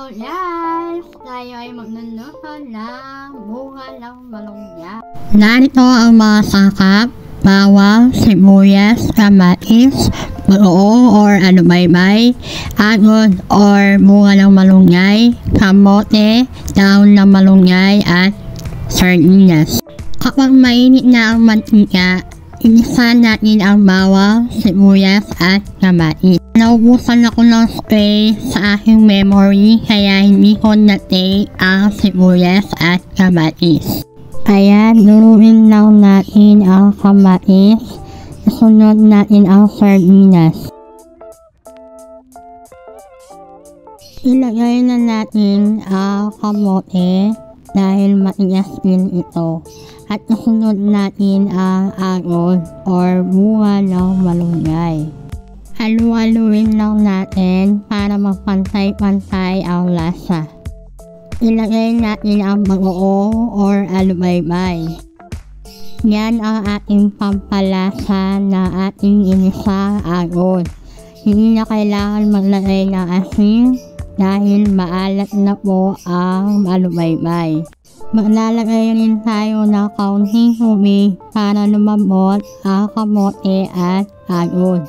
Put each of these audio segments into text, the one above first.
Hello guys! Tayo ay magluluto ng bunga ng malunggay. Narito ang mga sakap, bawang, sibuyas, kamatis, buo or alumaybay, agod or bunga ng malunggay, kamote, daon ng malunggay at sardinas. Kapag mainit na ang mantika, inisa natin ang bawang, sibuyas at kamatis. Naubusan ako ng spray sa aking memory kaya hindi ko na-take ang sibuyas at kamatis. Ayan, luruin lang natin ang kamatis. Isunod natin ang sardinas. Ilagay na natin ang kamote dahil matigas din ito. At isunod natin ang agod or bunga ng malunggay. Halu-haluin lang natin para magpantay-pantay ang lasa. Ilagay natin ang bagoong or alumaybay. Yan ang ating pampalasa na ating inisang agod. Hindi na kailangan maglagay ng asin dahil maalat na po ang alumaybay. Maglalagay rin tayo ng kaunting tubig para lumambot ang kamote at agod.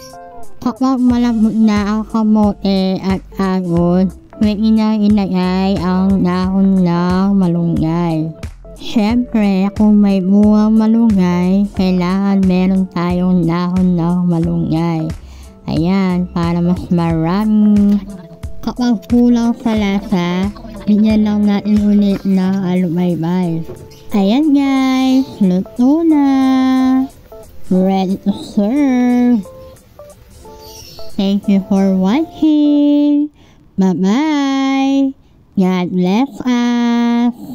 Kapag malambot na ang kamote at agod, pwede na ilagay ang dahon ng malunggay. Siyempre, kung may bungang malunggay, kailangan meron tayong dahon ng malunggay. Ayan, para mas marami. Kapag kulang sa lasa, bigyan lang natin ulit ng alumaybay. Ayan guys, luto na! Ready to serve! Thank you for watching! Bye-bye! God bless us!